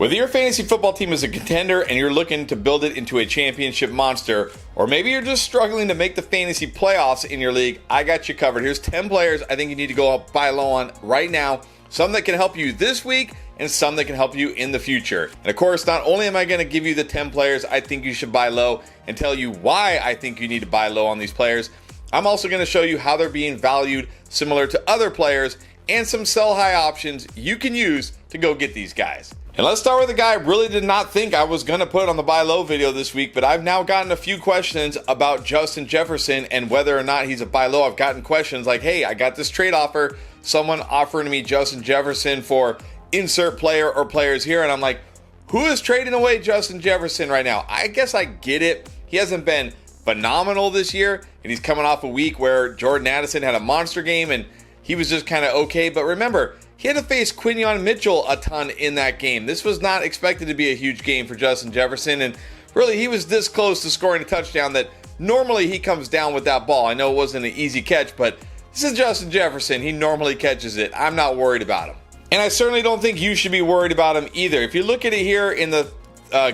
Whether your fantasy football team is a contender and you're looking to build it into a championship monster, or maybe you're just struggling to make the fantasy playoffs in your league, I got you covered. Here's 10 players I think you need to go buy low on right now. Some that can help you this week and some that can help you in the future. And of course, not only am I going to give you the 10 players I think you should buy low and tell you why I think you need to buy low on these players, I'm also going to show you how they're being valued similar to other players and some sell high options you can use to go get these guys. And let's start with a guy I really did not think I was going to put on the buy low video this week, but I've now gotten a few questions about Justin Jefferson and whether or not he's a buy low. I've gotten questions like, hey, I got this trade offer, someone offering me Justin Jefferson for insert player or players here, and I'm like, who is trading away Justin Jefferson right now? I guess I get it. He hasn't been phenomenal this year, and he's coming off a week where Jordan Addison had a monster game and he was just kind of okay. But remember, he had to face Quinyon Mitchell a ton in that game. This was not expected to be a huge game for Justin Jefferson, and really he was this close to scoring a touchdown that normally he comes down with that ball. I know it wasn't an easy catch, but this is Justin Jefferson. He normally catches it. I'm not worried about him. And I certainly don't think you should be worried about him either. If you look at it here in the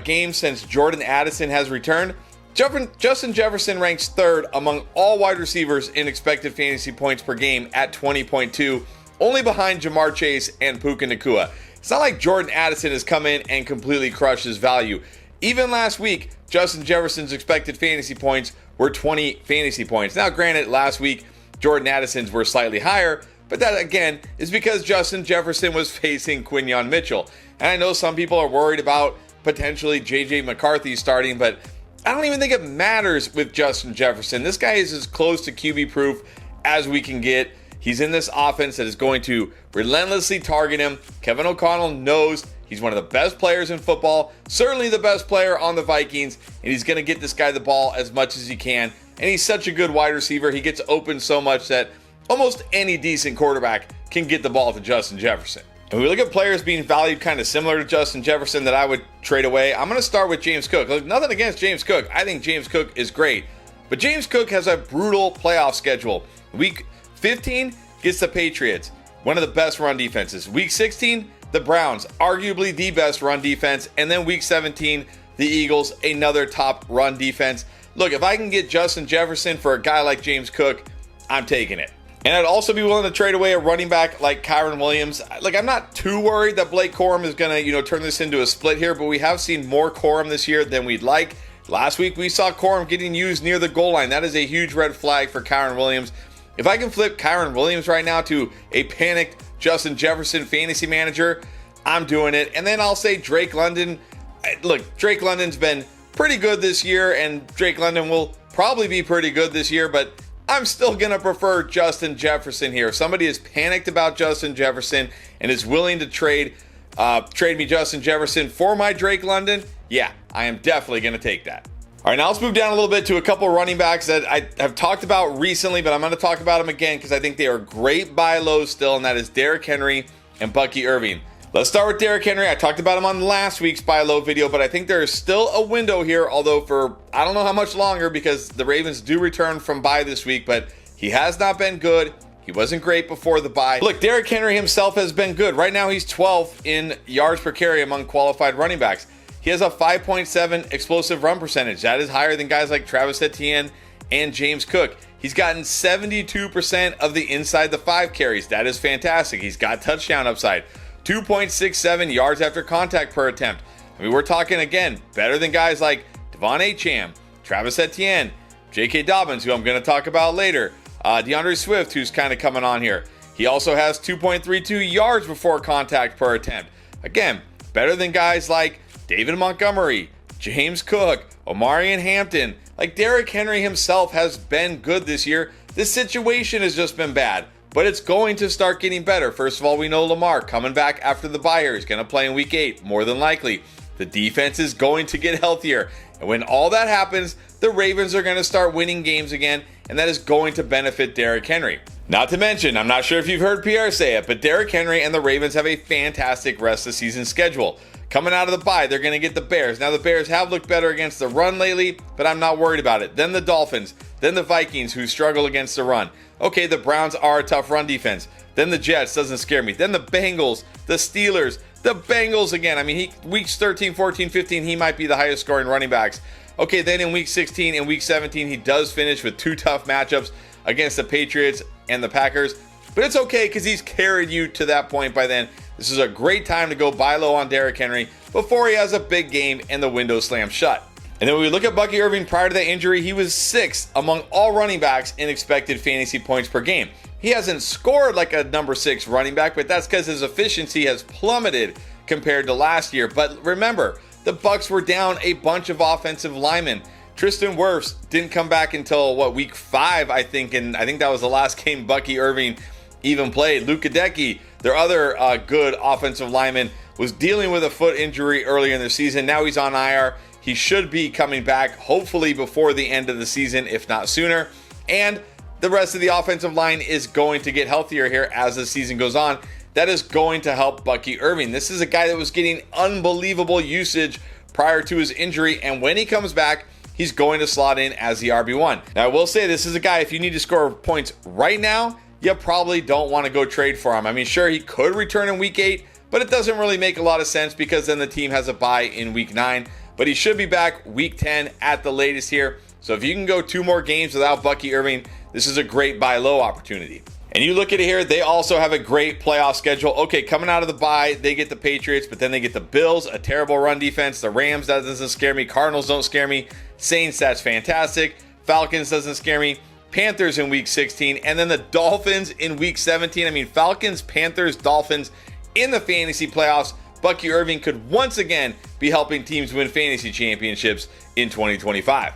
game since Jordan Addison has returned, Justin Jefferson ranks third among all wide receivers in expected fantasy points per game at 20.2, only behind Jamar Chase and Puka Nacua. It's not like Jordan Addison has come in and completely crushed his value. Even last week, Justin Jefferson's expected fantasy points were 20 fantasy points. Now, granted, last week, Jordan Addison's were slightly higher, but that, again, is because Justin Jefferson was facing Quinyon Mitchell. And I know some people are worried about potentially J.J. McCarthy starting, but I don't even think it matters with Justin Jefferson. This guy is as close to QB proof as we can get. He's in this offense that is going to relentlessly target him. Kevin O'Connell knows he's one of the best players in football, certainly the best player on the Vikings, and he's going to get this guy the ball as much as he can. And he's such a good wide receiver. He gets open so much that almost any decent quarterback can get the ball to Justin Jefferson. And we look at players being valued kind of similar to Justin Jefferson that I would trade away. I'm going to start with James Cook. Look, nothing against James Cook. I think James Cook is great. But James Cook has a brutal playoff schedule. Week 15 gets the Patriots, one of the best run defenses. Week 16, the Browns, arguably the best run defense. And then week 17, the Eagles, another top run defense. Look, if I can get Justin Jefferson for a guy like James Cook, I'm taking it. And I'd also be willing to trade away a running back like Kyren Williams. Like, I'm not too worried that Blake Corum is going to, turn this into a split here, but we have seen more Corum this year than we'd like. Last week, we saw Corum getting used near the goal line. That is a huge red flag for Kyren Williams. If I can flip Kyren Williams right now to a panicked Justin Jefferson fantasy manager, I'm doing it. And then I'll say Drake London. Look, Drake London's been pretty good this year, and Drake London will probably be pretty good this year, but I'm still going to prefer Justin Jefferson here. If somebody is panicked about Justin Jefferson and is willing to trade me Justin Jefferson for my Drake London, yeah, I am definitely going to take that. All right, now let's move down a little bit to a couple running backs that I have talked about recently, but I'm going to talk about them again because I think they are great buy lows still, and that is Derrick Henry and Bucky Irving. Let's start with Derrick Henry. I talked about him on last week's buy low video, but I think there is still a window here, although for I don't know how much longer because the Ravens do return from bye this week, but he has not been good. He wasn't great before the bye. Look, Derrick Henry himself has been good. Right now, he's 12th in yards per carry among qualified running backs. He has a 5.7 explosive run percentage. That is higher than guys like Travis Etienne and James Cook. He's gotten 72% of the inside the 5 carries. That is fantastic. He's got touchdown upside. 2.67 yards after contact per attempt. I mean, we're talking, again, better than guys like Devon Achane, Travis Etienne, J.K. Dobbins, who I'm going to talk about later, DeAndre Swift, who's kind of coming on here. He also has 2.32 yards before contact per attempt. Again, better than guys like David Montgomery, James Cook, Omarion Hampton. Like, Derrick Henry himself has been good this year. This situation has just been bad. But it's going to start getting better. First of all, we know Lamar coming back after the bye here. He's going to play in week 8, more than likely. The defense is going to get healthier. And when all that happens, the Ravens are going to start winning games again, and that is going to benefit Derrick Henry. Not to mention, I'm not sure if you've heard Pierre say it, but Derrick Henry and the Ravens have a fantastic rest of the season schedule. Coming out of the bye, they're going to get the Bears. Now, the Bears have looked better against the run lately, but I'm not worried about it. Then the Dolphins, then the Vikings, who struggle against the run. Okay, the Browns are a tough run defense. Then the Jets, doesn't scare me. Then the Bengals, the Steelers, The Bengals again. I mean, weeks 13, 14, 15, he might be the highest scoring running backs. Okay, then in week 16 and week 17, he does finish with 2 tough matchups against the Patriots and the Packers. But it's okay because he's carried you to that point by then. This is a great time to go buy low on Derrick Henry before he has a big game and the window slams shut. And then when we look at Bucky Irving prior to that injury, he was 6th among all running backs in expected fantasy points per game. He hasn't scored like a number 6 running back, but that's because his efficiency has plummeted compared to last year. But remember, the Bucs were down a bunch of offensive linemen. Tristan Wirfs didn't come back until week 5, I think, and I think that was the last game Bucky Irving even played. Luke Gadecki, their other good offensive lineman, was dealing with a foot injury earlier in the season. Now he's on IR. He should be coming back hopefully before the end of the season, if not sooner. And the rest of the offensive line is going to get healthier here as the season goes on. That is going to help Bucky Irving. This is a guy that was getting unbelievable usage prior to his injury, and when he comes back, he's going to slot in as the RB1. Now, I will say this is a guy, if you need to score points right now, you probably don't want to go trade for him. I mean, sure, he could return in week 8, but it doesn't really make a lot of sense because then the team has a bye in week 9. But he should be back week 10 at the latest here. So if you can go 2 more games without Bucky Irving, this is a great buy low opportunity. And you look at it here, they also have a great playoff schedule. Okay, coming out of the bye, they get the Patriots, but then they get the Bills, a terrible run defense. The Rams, that doesn't scare me. Cardinals don't scare me. Saints, that's fantastic. Falcons doesn't scare me. Panthers in week 16, and then the Dolphins in week 17. I mean, Falcons, Panthers, Dolphins in the fantasy playoffs. Bucky Irving could once again be helping teams win fantasy championships in 2025.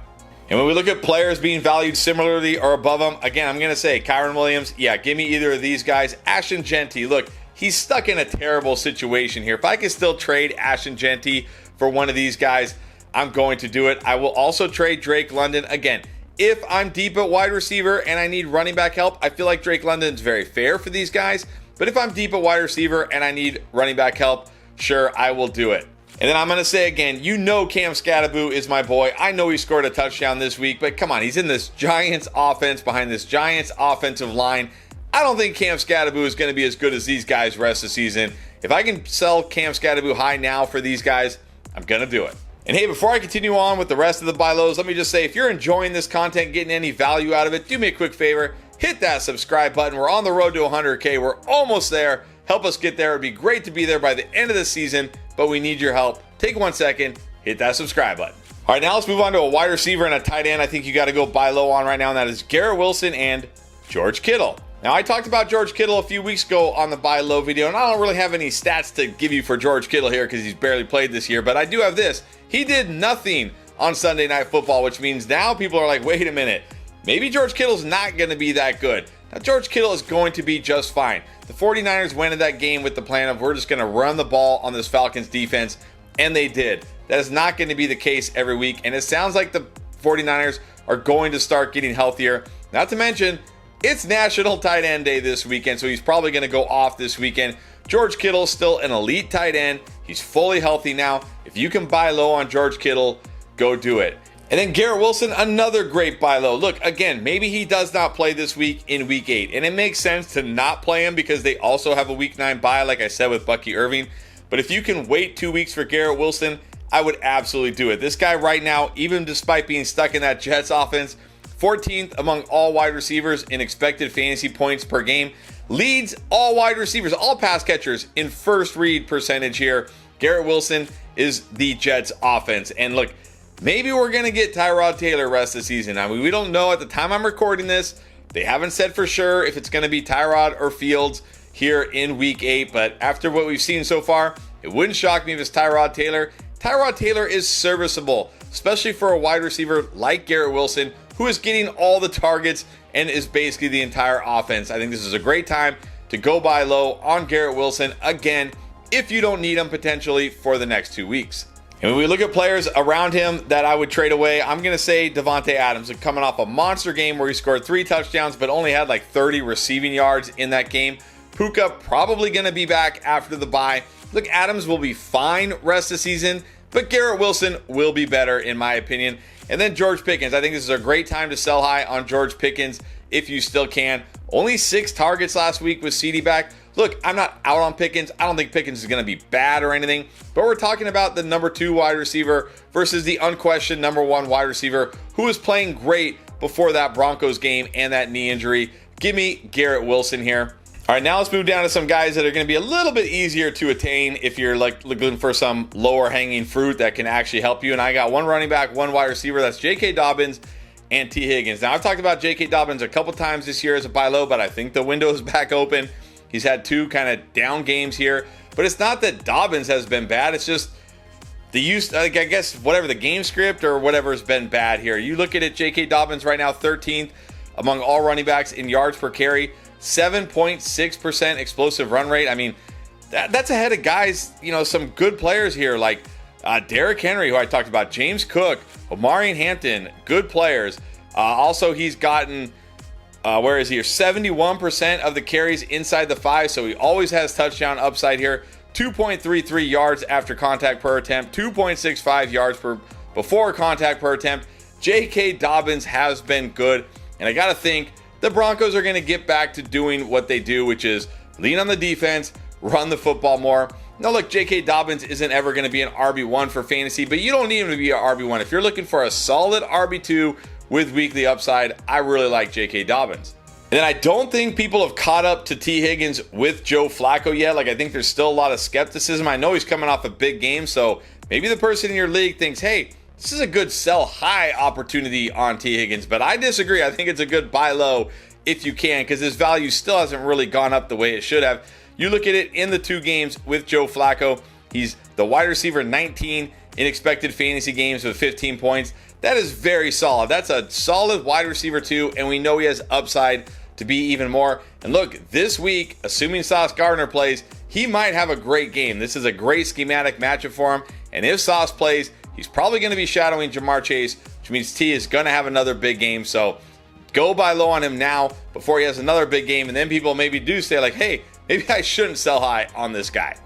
And when we look at players being valued similarly or above them, again, I'm going to say Kyren Williams, yeah, give me either of these guys. Ashton Jeanty, look, he's stuck in a terrible situation here. If I can still trade Ashton Jeanty for one of these guys, I'm going to do it. I will also trade Drake London. Again, if I'm deep at wide receiver and I need running back help, I feel like Drake London's very fair for these guys. But if I'm deep at wide receiver and I need running back help, sure, I will do it. And then I'm going to say again, you know Cam Skattebo is my boy. I know he scored a touchdown this week, but come on, he's in this Giants offense behind this Giants offensive line. I don't think Cam Skattebo is going to be as good as these guys rest of the season. If I can sell Cam Skattebo high now for these guys, I'm going to do it. And hey, before I continue on with the rest of the buy lows, let me just say, if you're enjoying this content, getting any value out of it, do me a quick favor, hit that subscribe button. We're on the road to 100K. We're almost there. Help us get there. It'd be great to be there by the end of the season, but we need your help. Take 1 second, hit that subscribe button. All right, now let's move on to a wide receiver and a tight end I think you got to go buy low on right now, and that is Garrett Wilson and George Kittle. Now, I talked about George Kittle a few weeks ago on the buy low video, and I don't really have any stats to give you for George Kittle here because he's barely played this year, but I do have this. He did nothing on Sunday Night Football, which means now people are like, wait a minute, maybe George Kittle's not going to be that good. Now, George Kittle is going to be just fine. The 49ers went in that game with the plan of we're just going to run the ball on this Falcons defense, and they did. That is not going to be the case every week, and it sounds like the 49ers are going to start getting healthier. Not to mention, it's National Tight End Day this weekend, so he's probably going to go off this weekend. George Kittle is still an elite tight end. He's fully healthy now. If you can buy low on George Kittle, go do it. And then Garrett Wilson, another great buy low. Look, again, maybe he does not play this week in week 8. And it makes sense to not play him because they also have a week 9 bye, like I said, with Bucky Irving. But if you can wait 2 weeks for Garrett Wilson, I would absolutely do it. This guy right now, even despite being stuck in that Jets offense, 14th among all wide receivers in expected fantasy points per game, leads all wide receivers, all pass catchers in first read percentage here. Garrett Wilson is the Jets offense. And look, maybe we're going to get Tyrod Taylor rest of the season. I mean, we don't know at the time I'm recording this. They haven't said for sure if it's going to be Tyrod or Fields here in week 8. But after what we've seen so far, it wouldn't shock me if it's Tyrod Taylor. Tyrod Taylor is serviceable, especially for a wide receiver like Garrett Wilson, who is getting all the targets and is basically the entire offense. I think this is a great time to go buy low on Garrett Wilson, again, if you don't need him potentially for the next 2 weeks. And when we look at players around him that I would trade away, I'm going to say Davante Adams, coming off a monster game where he scored 3 touchdowns but only had like 30 receiving yards in that game. Puka probably going to be back after the bye. Look, Adams will be fine rest of the season, but Garrett Wilson will be better in my opinion. And then George Pickens. I think this is a great time to sell high on George Pickens if you still can. Only 6 targets last week with CD back. Look, look, I'm not out on Pickens. I don't think Pickens is going to be bad or anything, but we're talking about the number 2 wide receiver versus the unquestioned number 1 wide receiver who was playing great before that Broncos game and that knee injury. Give me Garrett Wilson here. All right, now let's move down to some guys that are going to be a little bit easier to attain if you're like looking for some lower hanging fruit that can actually help you. And I got 1 running back, 1 wide receiver. That's J.K. Dobbins and T. Higgins. Now, I've talked about J.K. Dobbins a couple times this year as a buy low, but I think the window is back open. He's had 2 kind of down games here, but it's not that Dobbins has been bad. It's just the use, like, I guess, whatever the game script or whatever has been bad here. You look at it, J.K. Dobbins right now, 13th among all running backs in yards per carry, 7.6% explosive run rate. I mean, that's ahead of guys, some good players here like Derrick Henry, who I talked about, James Cook, Omarion Hampton, good players. Also, he's gotten, 71% of the carries inside the 5, so he always has touchdown upside here. 2.33 yards after contact per attempt, 2.65 yards before contact per attempt. J.K. Dobbins has been good, and I got to think the Broncos are going to get back to doing what they do, which is lean on the defense, run the football more. Now, look, J.K. Dobbins isn't ever going to be an RB1 for fantasy, but you don't need him to be an RB1. If you're looking for a solid RB2 with weekly upside, I really like J.K. Dobbins. And then I don't think people have caught up to T. Higgins with Joe Flacco yet. Like, I think there's still a lot of skepticism. I know he's coming off a big game, so maybe the person in your league thinks, hey, this is a good sell high opportunity on T. Higgins, but I disagree. I think it's a good buy low if you can, because his value still hasn't really gone up the way it should have. You look at it in the 2 games with Joe Flacco, he's the wide receiver 19 in expected fantasy games with 15 points. That is very solid. That's a solid wide receiver 2, and we know he has upside to be even more. And look, this week, assuming Sauce Gardner plays, he might have a great game. This is a great schematic matchup for him, and if Sauce plays, he's probably going to be shadowing Jamar Chase, which means T is going to have another big game. So go buy low on him now before he has another big game, and then people maybe do say like, hey, maybe I shouldn't sell high on this guy.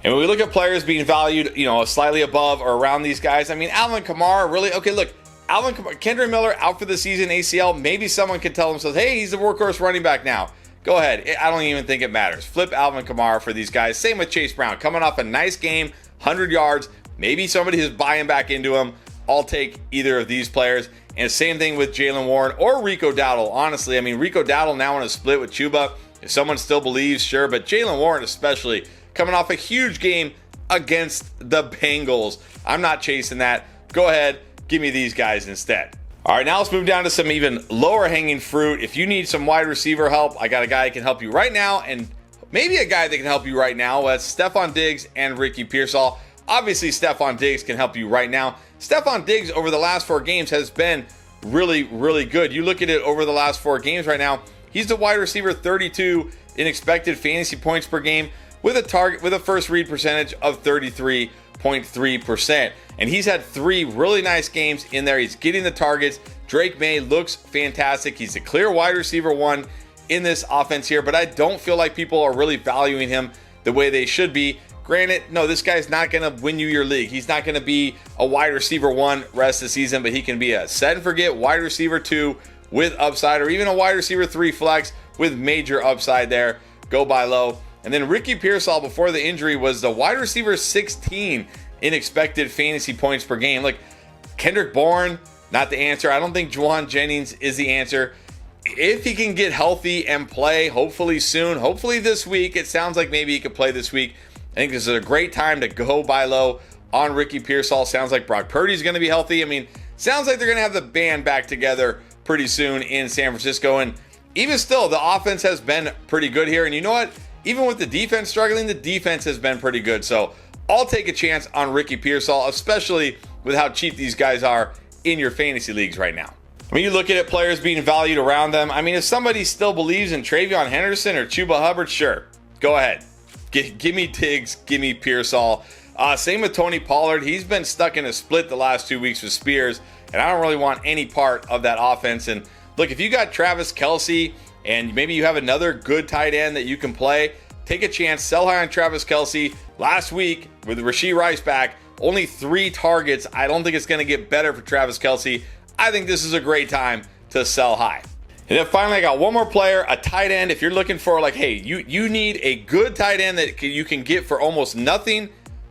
And when we look at players being valued, slightly above or around these guys, I mean, Alvin Kamara, really? Okay, look, Alvin Kamara, Kendra Miller out for the season, ACL. Maybe someone could tell themselves, hey, he's a workhorse running back now. Go ahead. I don't even think it matters. Flip Alvin Kamara for these guys. Same with Chase Brown. Coming off a nice game, 100 yards. Maybe somebody is buying back into him. I'll take either of these players. And same thing with Jaylen Warren or Rico Dowdle. Honestly, I mean, Rico Dowdle now in a split with Chuba. If someone still believes, sure. But Jaylen Warren especially, coming off a huge game against the Bengals. I'm not chasing that. Go ahead, give me these guys instead. All right, now let's move down to some even lower hanging fruit. If you need some wide receiver help, I got a guy who can help you right now, and maybe a guy that can help you right now. That's Stefon Diggs and Ricky Pearsall. Obviously, Stefon Diggs can help you right now. Stefon Diggs over the last 4 games has been really, really good. You look at it over the last 4 games right now, he's the wide receiver 32 in expected fantasy points per game with a first read percentage of 33.3%. And he's had 3 really nice games in there. He's getting the targets. Drake May looks fantastic. He's a clear wide receiver 1 in this offense here, but I don't feel like people are really valuing him the way they should be. Granted, no, this guy's not going to win you your league. He's not going to be a wide receiver 1 rest of the season, but he can be a set and forget wide receiver 2 with upside, or even a wide receiver 3 flex with major upside there. Go buy low. And then Ricky Pearsall, before the injury, was the wide receiver 16 in expected fantasy points per game. Like, Kendrick Bourne, not the answer. I don't think Juwan Jennings is the answer. If he can get healthy and play, hopefully soon, hopefully this week, it sounds like maybe he could play this week. I think this is a great time to go buy low on Ricky Pearsall. Sounds like Brock Purdy's going to be healthy. I mean, sounds like they're going to have the band back together pretty soon in San Francisco. And even still, the offense has been pretty good here. And you know what? Even with the defense struggling, the defense has been pretty good. So I'll take a chance on Ricky Pearsall, especially with how cheap these guys are in your fantasy leagues right now. I mean, you look at it, players being valued around them. I mean, if somebody still believes in Travion Henderson or Chuba Hubbard, sure, go ahead. Give me Diggs, give me Pearsall. Same with Tony Pollard. He's been stuck in a split the last 2 weeks with Spears, and I don't really want any part of that offense. And look, if you got Travis Kelce and maybe you have another good tight end that you can play, take a chance, sell high on Travis Kelce. Last week, with Rashee Rice back, only 3 targets. I don't think it's going to get better for Travis Kelce. I think this is a great time to sell high. And then finally, I got one more player, a tight end. If you're looking for like, hey, you need a good tight end that you can get for almost nothing,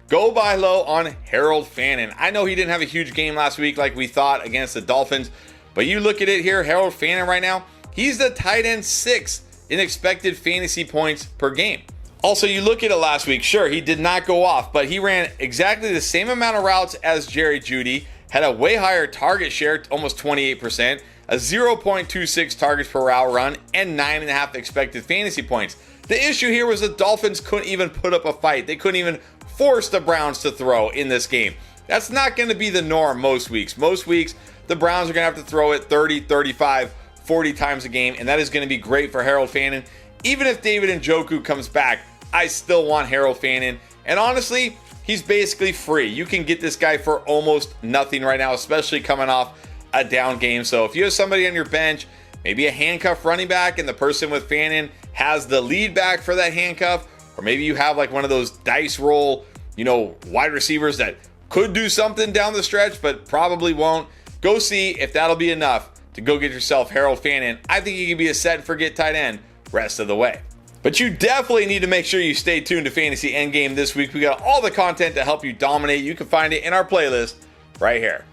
go buy low on Harold Fannin. I know he didn't have a huge game last week like we thought against the Dolphins, but you look at it here, Harold Fannin right now, he's the tight end 6 in expected fantasy points per game. Also, you look at it last week, sure, he did not go off, but he ran exactly the same amount of routes as Jerry Jeudy, had a way higher target share, almost 28%, a 0.26 targets per route run, and 9.5 expected fantasy points. The issue here was the Dolphins couldn't even put up a fight. They couldn't even force the Browns to throw in this game. That's not going to be the norm most weeks. Most weeks, the Browns are going to have to throw it 30, 35, 40 times a game, and that is going to be great for Harold Fannin. Even if David Njoku comes back, I still want Harold Fannin. And honestly, he's basically free. You can get this guy for almost nothing right now, especially coming off a down game. So if you have somebody on your bench, maybe a handcuff running back, and the person with Fannin has the lead back for that handcuff, or maybe you have like one of those dice roll, wide receivers that could do something down the stretch, but probably won't. Go see if that'll be enough to go get yourself Harold Fannin. I think he could be a set and forget tight end rest of the way. But you definitely need to make sure you stay tuned to Fantasy Endgame this week. We got all the content to help you dominate. You can find it in our playlist right here.